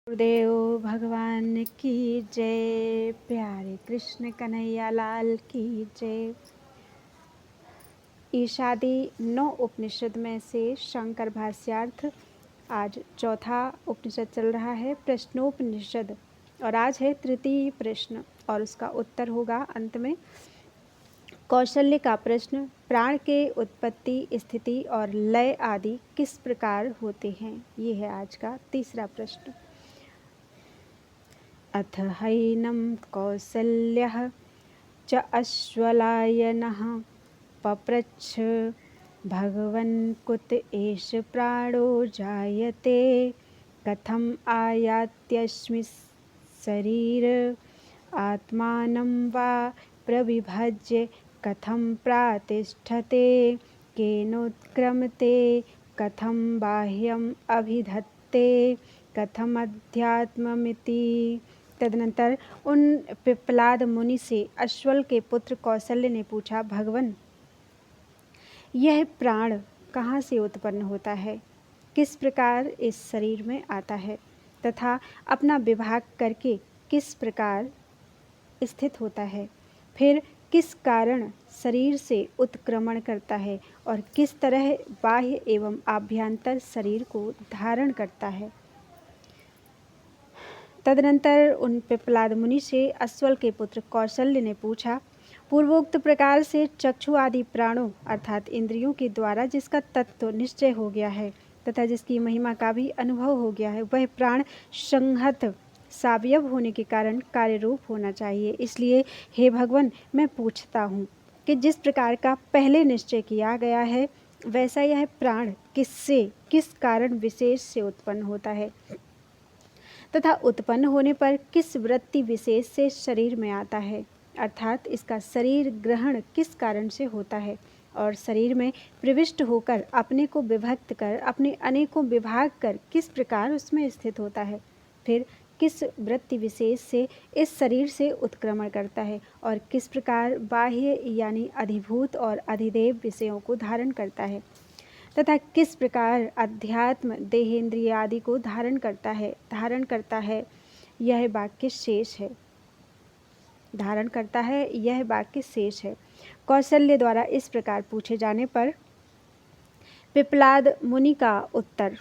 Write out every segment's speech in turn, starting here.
गुरुदेव भगवान की जय। प्यारे कृष्ण कन्हैया लाल की जय। ईशादी 9 उपनिषद में से शंकर भाष्यार्थ। आज चौथा उपनिषद चल रहा है, प्रश्नोपनिषद, और आज है तृतीय प्रश्न और उसका उत्तर होगा अंत में। कौशल्य का प्रश्न, प्राण के उत्पत्ति, स्थिति और लय आदि किस प्रकार होते हैं, ये है आज का तीसरा प्रश्न। अथ हैनं कौसल्यः च अश्वलायनः पप्रच्छ भगवन् कुत एष प्राणो जायते कथम् आयात्यस्मिन् शरीर आत्मानं वा प्रविभज्य कथं प्रातिष्ठते केनोत्क्रमते कथं बाह्यम् अभिधत्ते कथमध्यात्ममिति। तदनंतर उन पिप्पलाद मुनि से अश्वल के पुत्र कौशल्य ने पूछा, भगवन, यह प्राण कहाँ से उत्पन्न होता है, किस प्रकार इस शरीर में आता है तथा अपना विभाग करके किस प्रकार स्थित होता है, फिर किस कारण शरीर से उत्क्रमण करता है और किस तरह बाह्य एवं आभ्यंतर शरीर को धारण करता है। तदनंतर उन पिप्पलाद मुनि से अश्वल के पुत्र कौशल्य ने पूछा, पूर्वोक्त प्रकार से चक्षु आदि प्राणों अर्थात इंद्रियों के द्वारा जिसका तत्व निश्चय हो गया है तथा जिसकी महिमा का भी अनुभव हो गया है, वह प्राण संहत सावयव होने के कारण कार्य रूप होना चाहिए। इसलिए हे भगवान, मैं पूछता हूँ कि जिस प्रकार का पहले निश्चय किया गया है वैसा यह प्राण किससे, किस कारण विशेष से उत्पन्न होता है तथा उत्पन्न होने पर किस वृत्ति विशेष से शरीर में आता है, अर्थात इसका शरीर ग्रहण किस कारण से होता है और शरीर में प्रविष्ट होकर अपने को विभक्त कर अपने अनेकों विभाग कर किस प्रकार उसमें स्थित होता है, फिर किस वृत्ति विशेष से इस शरीर से उत्क्रमण करता है और किस प्रकार बाह्य यानी अधिभूत और अधिदेव विषयों को धारण करता है तथा किस प्रकार अध्यात्म देहेंद्रिय आदि को धारण करता है, यह वाक्य शेष है। धारण करता है, यह वाक्य शेष है। कौशल्य द्वारा इस प्रकार पूछे जाने पर पिप्पलाद मुनि का उत्तर,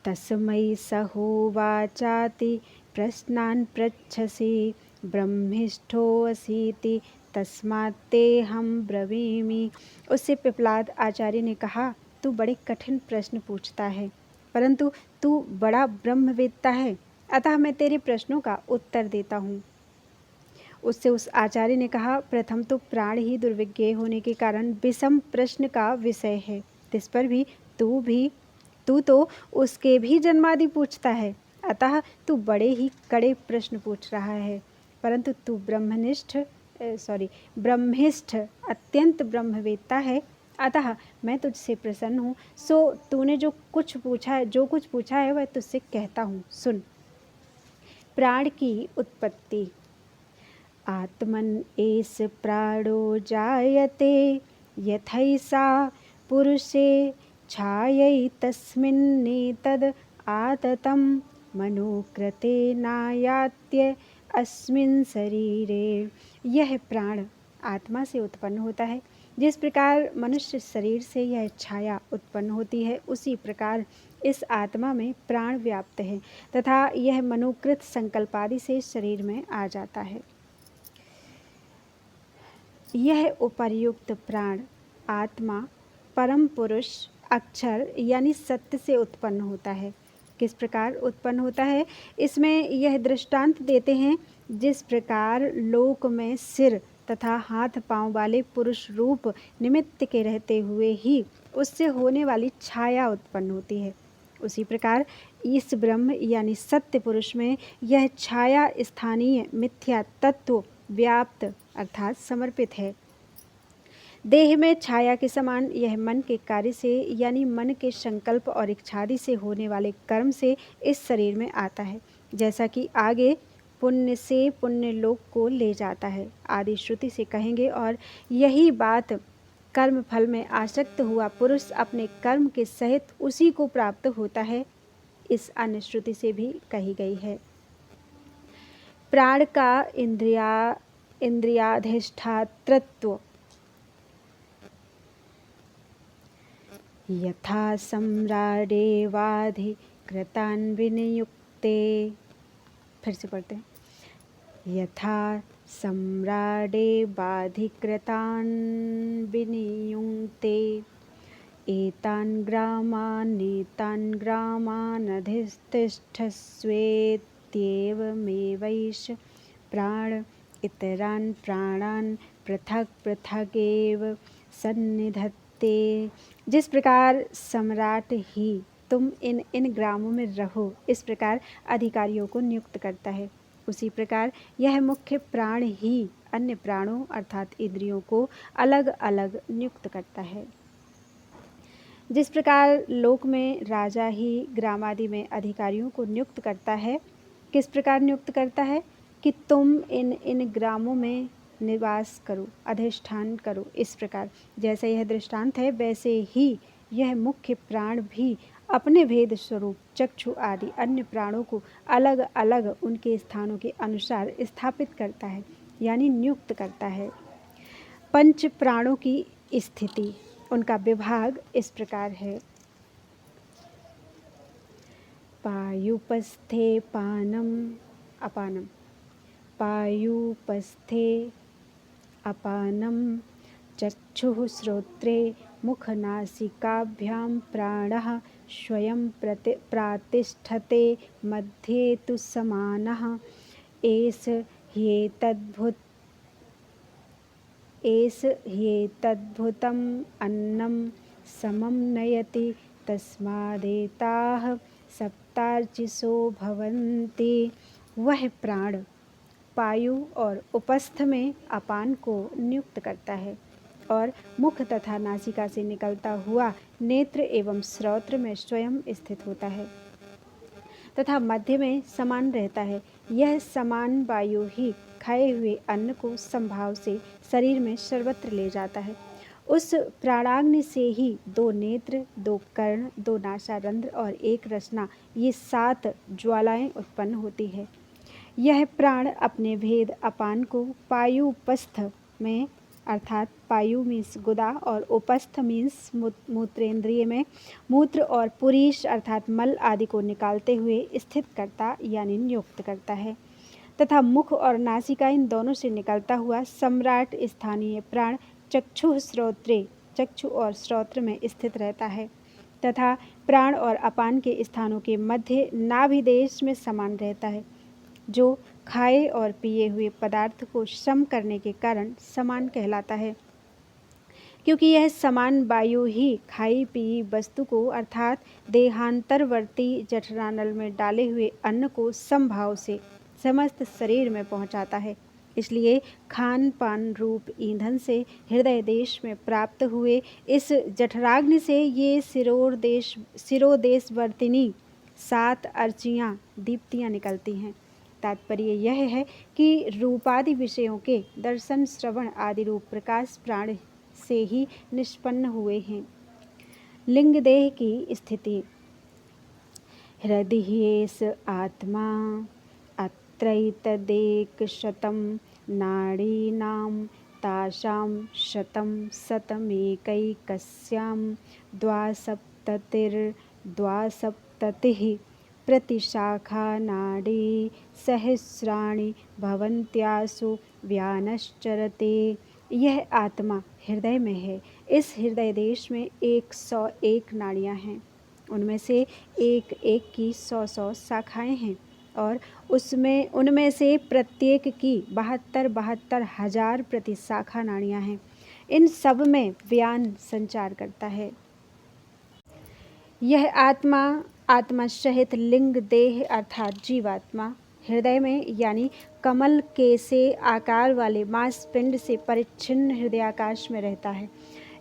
तस्मै सहोवाचाति प्रश्नान् पृच्छसि ब्रह्मिष्ठोऽसीति तस्मात्तेऽहं ब्रवीमि। उससे पिप्पलाद आचार्य ने कहा, तू बड़े कठिन प्रश्न पूछता है, परंतु तू बड़ा ब्रह्मवेत्ता है, अतः मैं तेरे प्रश्नों का उत्तर देता हूँ। उससे उस आचार्य ने कहा, प्रथम तो प्राण ही दुर्विज्ञ होने के कारण विषम प्रश्न का विषय है, तिस पर भी तू तो उसके भी जन्मादि पूछता है, अतः तू बड़े ही कड़े प्रश्न पूछ रहा है, परंतु तू ब्रह्मिष्ठ अत्यंत ब्रह्मवेत्ता है, अतः मैं तुझसे प्रसन्न हूँ। सो तूने जो कुछ पूछा है वह तुझसे कहता हूँ, सुन। प्राण की उत्पत्ति। आत्मन एष प्राणो जायते यथैषा पुरुषे छायैतस्मिन्नेतद् आततं मनोकृते नायात्य अस्मिन् शरीरे। यह प्राण आत्मा से उत्पन्न होता है। जिस प्रकार मनुष्य शरीर से यह छाया उत्पन्न होती है, उसी प्रकार इस आत्मा में प्राण व्याप्त है तथा यह मनोकृत संकल्पादि से शरीर में आ जाता है। यह उपर्युक्त प्राण आत्मा परम पुरुष अक्षर यानी सत्य से उत्पन्न होता है। किस प्रकार उत्पन्न होता है, इसमें यह दृष्टांत देते हैं, जिस प्रकार लोक में सिर तथा हाथ पांव वाले पुरुष रूप निमित्त के रहते हुए ही उससे होने वाली छाया उत्पन्न होती है, उसी प्रकार इस ब्रह्म यानी सत्य पुरुष में यह छाया स्थानीय मिथ्या तत्व व्याप्त अर्थात समर्पित है। देह में छाया के समान यह मन के कार्य से यानी मन के संकल्प और इच्छादि से होने वाले कर्म से इस शरीर में आता है, जैसा कि आगे पुण्य से पुण्य लोक को ले जाता है आदि श्रुति से कहेंगे। और यही बात कर्म फल में आसक्त हुआ पुरुष अपने कर्म के सहित उसी को प्राप्त होता है इस अन्य श्रुति से भी कही गई है। प्राण का इंद्रियाधिष्ठातृत्व यथा सम्राडेवाधिकृतान्विनियुक्ते, फिर से पढ़ते हैं, यथा सम्राडेवाधिकृतान्विनियुक्ते एतान् ग्रामान्नेतान् ग्रामानधिष्ठस्वेत्येवमेवैष प्राण इतरान् प्राणान् पृथक् पृथगेव सन्निधत्ते। जिस प्रकार सम्राट ही तुम इन ग्रामों में रहो इस प्रकार अधिकारियों को नियुक्त करता है, उसी प्रकार यह मुख्य प्राण ही अन्य प्राणों अर्थात इंद्रियों को अलग अलग नियुक्त करता है। जिस प्रकार लोक में राजा ही ग्रामादि में अधिकारियों को नियुक्त करता है, किस प्रकार नियुक्त करता है कि तुम इन ग्रामों में निवास करो, अधिष्ठान करो। इस प्रकार जैसे यह दृष्टांत है वैसे ही यह मुख्य प्राण भी अपने भेद स्वरूप चक्षु आदि अन्य प्राणों को अलग अलग उनके स्थानों के अनुसार स्थापित करता है, यानी नियुक्त करता है। पंच प्राणों की स्थिति, उनका विभाग इस प्रकार है। पायुपस्थे पानम अपानम, पायुपस्थे अपानम चक्षुः श्रोत्रे मुखनासिकाभ्यां प्राणः स्वयं प्रातिष्ठते मध्ये तु समानः एष ह्येतद्भुतम् अन्नं समं नयति तस्मादेताः सप्तार्चिसो भवन्ति। वह प्राण पायु और उपस्थ में अपान को नियुक्त करता है और मुख तथा नासिका से निकलता हुआ नेत्र एवं श्रोत्र में स्वयं स्थित होता है तथा मध्य में समान रहता है। यह समान वायु ही खाए हुए अन्न को संभाव से शरीर में सर्वत्र ले जाता है। उस प्राणाग्नि से ही दो नेत्र, दो कर्ण, दो नासारंध्र और एक रसना, ये 7 ज्वालाएं उत्पन्न होती है। यह प्राण अपने भेद अपान को पायुपस्थ में अर्थात पायु मीन्स गुदा और उपस्थ मीन्स मूत्रेंद्रिय में मूत्र और पुरीश अर्थात मल आदि को निकालते हुए स्थित करता यानी नियुक्त करता है तथा मुख और नासिका इन दोनों से निकलता हुआ सम्राट स्थानीय प्राण चक्षु श्रोत्रे, चक्षु और श्रोत्र में स्थित रहता है तथा प्राण और अपान के स्थानों के मध्य नाभि देश में समान रहता है, जो खाए और पिए हुए पदार्थ को सम करने के कारण समान कहलाता है। क्योंकि यह समान वायु ही खाई पी वस्तु को अर्थात देहांतरवर्ती जठरानल में डाले हुए अन्न को समभाव से समस्त शरीर में पहुंचाता है। इसलिए खान पान रूप ईंधन से हृदय देश में प्राप्त हुए इस जठराग्नि से ये शिरोदेशवर्तिनी 7 अर्चियाँ दीप्तियाँ निकलती हैं। तात्पर्य यह है कि रूपादि विषयों के दर्शन श्रवण आदि रूप प्रकाश प्राण से ही निष्पन्न हुए हैं। लिंग देह की स्थिति, हृदयेश आत्मा अत्रैतदेकशतं नाडीनां तासां शतमेकैकस्यां द्वासप्ततिः प्रतिशाखा नाडी सहस्राणि भवन्त्यासु व्यानश्चरते। यह आत्मा हृदय में है। इस हृदय देश में 101 नाड़ियाँ हैं, उनमें से एक एक की 100 शाखाएँ हैं और उनमें से प्रत्येक की 72 हजार प्रति शाखा नाड़ियाँ हैं। इन सब में व्यान संचार करता है। यह आत्मा सहित लिंग देह अर्थात जीवात्मा हृदय में यानी कमल के से आकार वाले मांसपिंड से परिच्छिन्न हृदयाकाश में रहता है।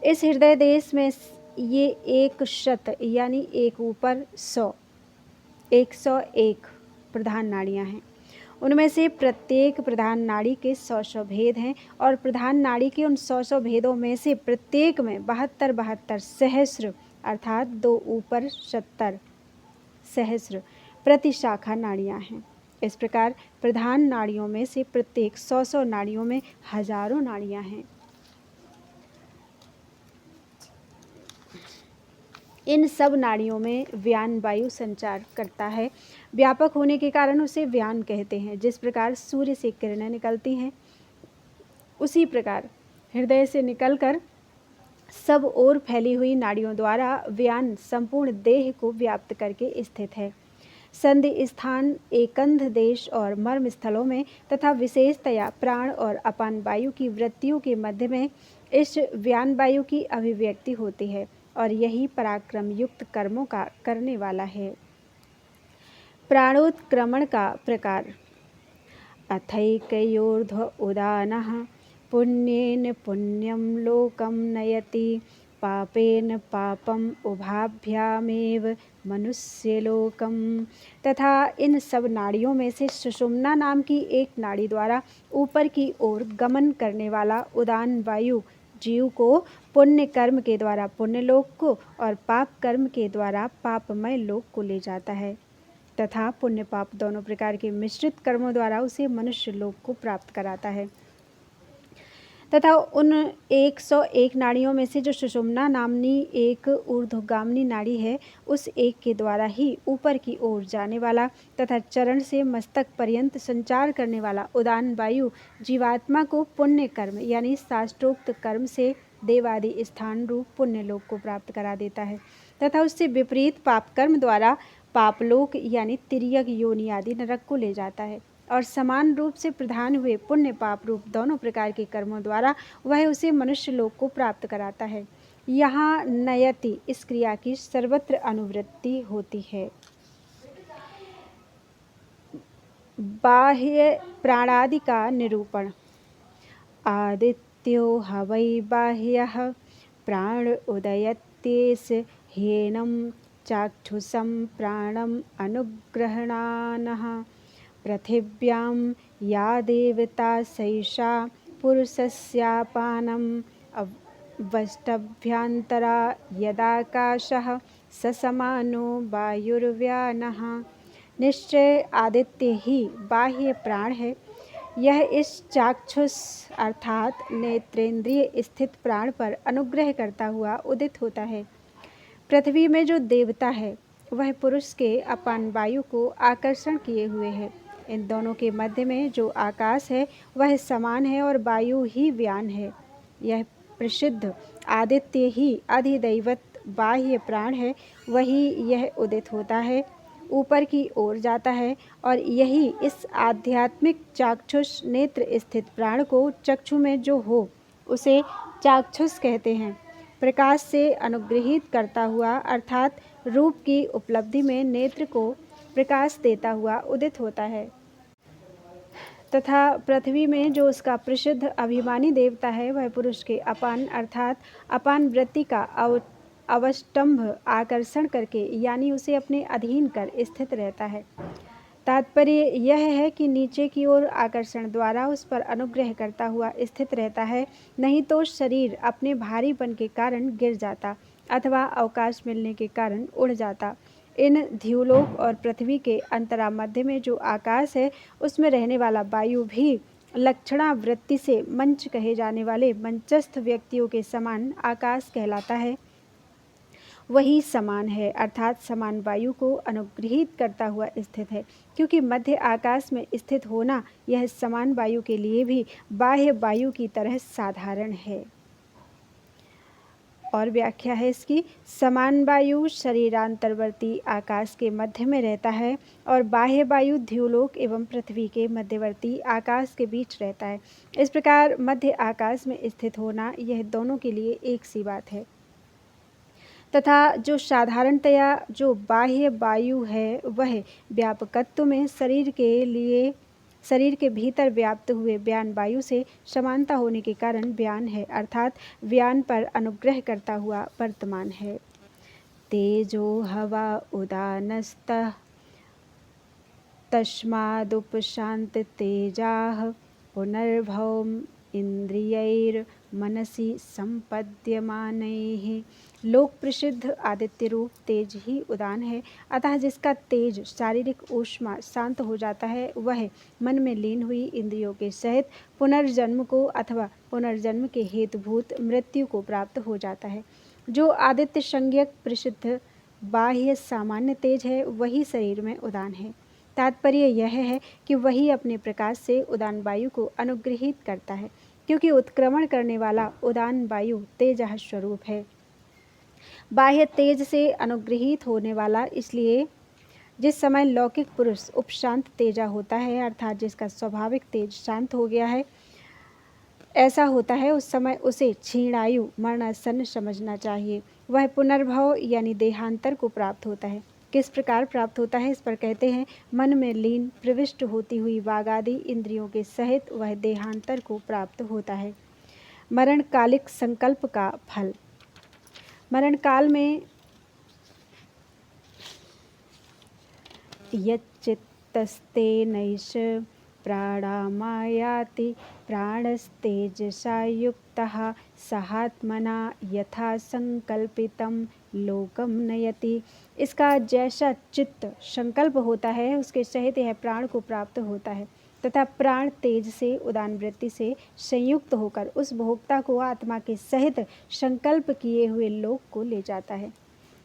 इस हृदय देश में ये 100 यानी एक ऊपर 101 प्रधान नाड़ियाँ हैं। उनमें से प्रत्येक प्रधान नाड़ी के 100 भेद हैं और प्रधान नाड़ी के उन 100 भेदों में से प्रत्येक में 72 सहस्र अर्थात 2 ऊपर 70 सहस्र प्रतिशाखा नाड़ियाँ हैं। इस प्रकार प्रधान नाड़ियों में से प्रत्येक 100 नाड़ियों में हजारों नाड़ियाँ हैं। इन सब नाड़ियों में व्यान वायु संचार करता है। व्यापक होने के कारण उसे व्यान कहते हैं। जिस प्रकार सूर्य से किरणें निकलती हैं, उसी प्रकार हृदय से निकलकर सब ओर फैली हुई नाड़ियों द्वारा व्यान संपूर्ण देह को व्याप्त करके स्थित है। संधि स्थान एकंध देश और मर्म स्थलों में तथा विशेषतया प्राण और अपान वायु की वृत्तियों के मध्य में इस व्यान वायु की अभिव्यक्ति होती है और यही पराक्रम युक्त कर्मों का करने वाला है। प्राणोत्क्रमण का प्रकार। अथैकयोर्ध्व उदानः पुण्येन पुण्यं लोकं नयति पापेन पापम उभाभ्यामेव मनुष्यलोकम। तथा इन सब नाड़ियों में से सुषुम्ना नाम की एक नाड़ी द्वारा ऊपर की ओर गमन करने वाला उदान वायु जीव को पुण्य कर्म के द्वारा पुण्य लोक को और पाप कर्म के द्वारा पापमय लोक को ले जाता है तथा पुण्य पाप दोनों प्रकार के मिश्रित कर्मों द्वारा उसे मनुष्य लोक को प्राप्त कराता है। तथा उन 101 नाड़ियों में से जो सुषुम्ना नामनी एक ऊर्ध्वगामिनी नाड़ी है, उस एक के द्वारा ही ऊपर की ओर जाने वाला तथा चरण से मस्तक पर्यंत संचार करने वाला उदान वायु जीवात्मा को पुण्य कर्म यानी शास्त्रोक्त कर्म से देवादि स्थान रूप पुण्य लोक को प्राप्त करा देता है तथा उससे विपरीत पाप कर्म द्वारा पापलोक यानी तिर्यक योनि आदि नरक को ले जाता है और समान रूप से प्रधान हुए पुण्य पाप रूप दोनों प्रकार के कर्मों द्वारा वह उसे मनुष्य लोक को प्राप्त कराता है। यहाँ नयति इस क्रिया की सर्वत्र अनुवृत्ति होती है। बाह्य प्राणादि का निरूपण। आदित्यो हवै बाह्यः प्राण उदयत्येस ह्येनं चाक्षुषं प्राणम अनुग्रहणानः पृथिव्यां या देवता सैषा पुरुषस्यापानम् अवष्टभ्यन्तरा यदाकाशः स समानो वायुर्व्यानः। निश्चय आदित्य ही बाह्य प्राण है। यह इस चाक्षुष अर्थात नेत्रेंद्रिय स्थित प्राण पर अनुग्रह करता हुआ उदित होता है। पृथ्वी में जो देवता है वह पुरुष के अपान वायु को आकर्षण किए हुए है। इन दोनों के मध्य में जो आकाश है वह समान है और वायु ही व्यान है। यह प्रसिद्ध आदित्य ही अधिदैवत बाह्य प्राण है। वही यह उदित होता है, ऊपर की ओर जाता है और यही इस आध्यात्मिक चाक्षुष नेत्र स्थित प्राण को चक्षु में जो हो उसे चाक्षुष कहते हैं। प्रकाश से अनुग्रहित करता हुआ अर्थात रूप की उपलब्धि में नेत्र को प्रकाश देता हुआ उदित होता है तथा पृथ्वी में जो उसका प्रसिद्ध अभिमानी देवता है वह पुरुष के अपान अर्थात अपान वृत्ति का अवष्टंभ आकर्षण करके यानी उसे अपने अधीन कर स्थित रहता है। तात्पर्य यह है कि नीचे की ओर आकर्षण द्वारा उस पर अनुग्रह करता हुआ स्थित रहता है, नहीं तो शरीर अपने भारीपन के कारण गिर जाता अथवा अवकाश मिलने के कारण उड़ जाता। इन ध्युलोक और पृथ्वी के अंतरा मध्य में जो आकाश है उसमें रहने वाला वायु भी लक्षणावृत्ति से मंच कहे जाने वाले मंचस्थ व्यक्तियों के समान आकाश कहलाता है। वही समान है अर्थात समान वायु को अनुग्रहित करता हुआ स्थित है, क्योंकि मध्य आकाश में स्थित होना यह समान वायु के लिए भी बाह्य वायु की तरह साधारण है। और व्याख्या है इसकी। समान वायु शरीरांतर्वर्ती आकाश के मध्य में रहता है और बाह्य वायु ध्युलोक एवं पृथ्वी के मध्यवर्ती आकाश के बीच रहता है। इस प्रकार मध्य आकाश में स्थित होना यह दोनों के लिए एक सी बात है तथा जो साधारणतया जो बाह्य वायु है वह व्यापकत्व में शरीर के भीतर व्याप्त हुए व्यान वायु से समानता होने के कारण व्यान है अर्थात व्यान पर अनुग्रह करता हुआ वर्तमान है। तेजो हवा उदानस्तः तस्मादुपशांत तेजाः पुनर्भवम् इंद्रियैर्मनसि संपद्यमानैः लोक प्रसिद्ध आदित्य रूप तेज ही उदान है, अतः जिसका तेज शारीरिक ऊष्मा शांत हो जाता है वह मन में लीन हुई इंद्रियों के सहित पुनर्जन्म को अथवा पुनर्जन्म के हेतुभूत मृत्यु को प्राप्त हो जाता है। जो आदित्य संज्ञक प्रसिद्ध बाह्य सामान्य तेज है वही शरीर में उदान है। तात्पर्य यह है कि वही अपने प्रकाश से उदान वायु को अनुग्रहित करता है, क्योंकि उत्क्रमण करने वाला उदान वायु तेजः स्वरूप है। बाह्य तेज से अनुग्रहित होने वाला इसलिए जिस समय लौकिक पुरुष उपशांत तेजा होता है, अर्थात जिसका स्वाभाविक तेज शांत हो गया है, ऐसा होता है, उस समय उसे क्षीणायु मरणासन्न समझना चाहिए। वह पुनर्भव यानी देहांतर को प्राप्त होता है। किस प्रकार प्राप्त होता है इस पर कहते हैं, मन में लीन प्रविष्ट होती हुई वागादि इंद्रियों के सहित वह देहांतर को प्राप्त होता है। मरणकालिक संकल्प का फल। मरण काल में यच्चित्तस्ते नैष प्राणामायाति प्राणस्तेजसा युक्तः सहात्मना यथा संकल्पितं लोकम नयति। इसका जैसा चित्त संकल्प होता है उसके सहित यह प्राण को प्राप्त होता है तथा प्राण तेज से उदान वृत्ति से संयुक्त होकर उस भोक्ता को आत्मा के सहित संकल्प किए हुए लोक को ले जाता है।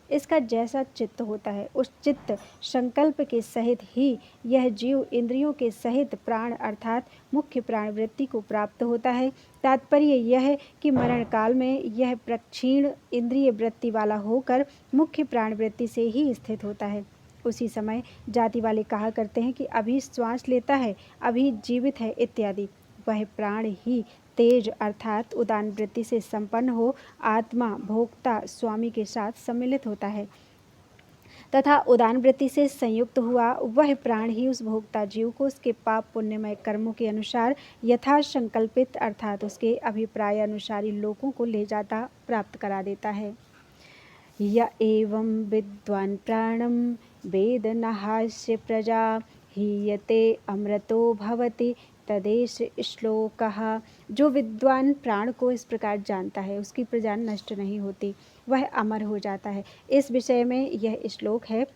इसका जैसा चित्त होता है उस चित्त संकल्प के सहित ही यह जीव इंद्रियों के सहित प्राण अर्थात मुख्य प्राण वृत्ति को प्राप्त होता है। तात्पर्य यह है कि मरण काल में यह प्रक्षीण इंद्रिय वृत्ति वाला होकर मुख्य प्राण वृत्ति से ही स्थित होता है। उसी समय जाति वाले कहा करते हैं कि अभी श्वास लेता है, अभी जीवित है इत्यादि। वह प्राण ही तेज अर्थात उदान वृत्ति से संपन्न हो आत्मा भोक्ता स्वामी के साथ सम्मिलित होता है तथा उदान वृत्ति से संयुक्त हुआ वह प्राण ही उस भोक्ता जीव को उसके पाप पुण्यमय कर्मों के अनुसार यथा संकल्पित अर्थात उसके अभिप्राय अनुसारी लोकों को ले जाता प्राप्त करा देता है। य एवं विद्वान् प्राणं वेद नहास्य प्रजा हीयते अमृतो भवति तदेश श्लोकः। जो विद्वान प्राण को इस प्रकार जानता है उसकी प्रजा नष्ट नहीं होती, वह अमर हो जाता है। इस विषय में यह श्लोक है।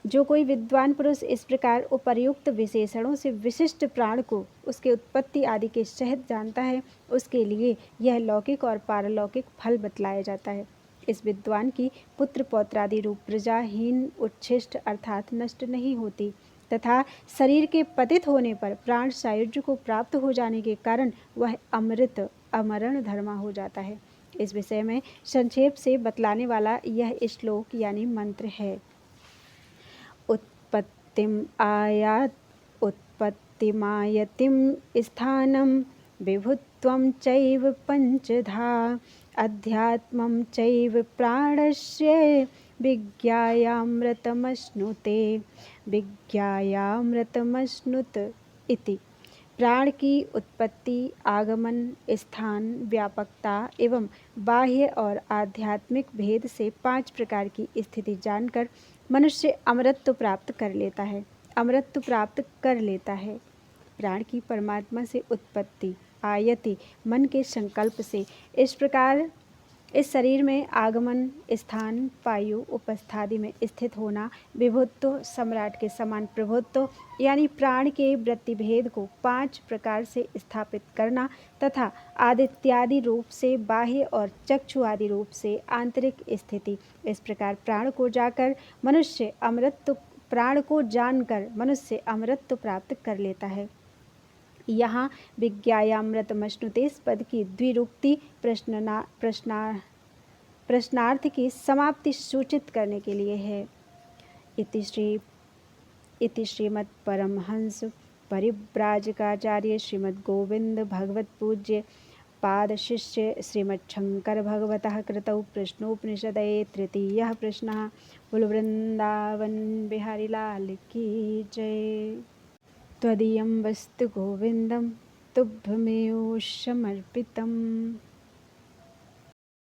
जो कोई विद्वान पुरुष इस प्रकार उपर्युक्त विशेषणों से विशिष्ट प्राण को उसके उत्पत्ति आदि के सहित जानता है उसके लिए यह लौकिक और पारलौकिक फल बतलाया जाता है। इस विद्वान की पुत्र पौत्रादि रूप प्रजाहीन उच्छिष्ट अर्थात नष्ट नहीं होती तथा शरीर के पतित होने पर प्राण सायुज्य को प्राप्त हो जाने के कारण वह अमृत अमरण धर्मा हो जाता है। इस विषय में संक्षेप से बतलाने वाला यह श्लोक यानी मंत्र है। उत्पत्तिमायतिम स्थानं विभुत्वं चैव पंचधा अध्यात्मं चैव प्राणस्य विज्ञायामृतमश्नुते विज्ञायामृतमश्नुत इति। प्राण की उत्पत्ति, आगमन, स्थान, व्यापकता एवं बाह्य और आध्यात्मिक भेद से 5 प्रकार की स्थिति जानकर मनुष्य अमृत प्राप्त कर लेता है। प्राण की परमात्मा से उत्पत्ति, आयति मन के संकल्प से इस प्रकार इस शरीर में आगमन, स्थान, पायु, उपस्थादि में स्थित होना, विभुत्व सम्राट के समान प्रभुत्व यानी प्राण के वृत्ति भेद को 5 प्रकार से स्थापित करना तथा आदित्यादि रूप से बाह्य और चक्षु आदि रूप से आंतरिक स्थिति, इस प्रकार प्राण को जानकर मनुष्य अमृत प्राप्त कर लेता है। यहाँ विज्ञायामृतमश्नुते पद की द्विरूक्ति प्रश्नार्थ की समाप्ति सूचित करने के लिए है। इति श्रीमद् परमहंस परिव्राजकाचार्य श्रीमद् गोविंद भगवत पूज्य पाद शिष्य श्रीमद् शंकर भगवतः कृतौ प्रश्नोपनिषदये तृतीयः प्रश्नः। बोलो वृंदावन बिहारी लाल की जय। त्वदीयं वस्तु गोविंदं तुभ्यमेव समर्पितम्।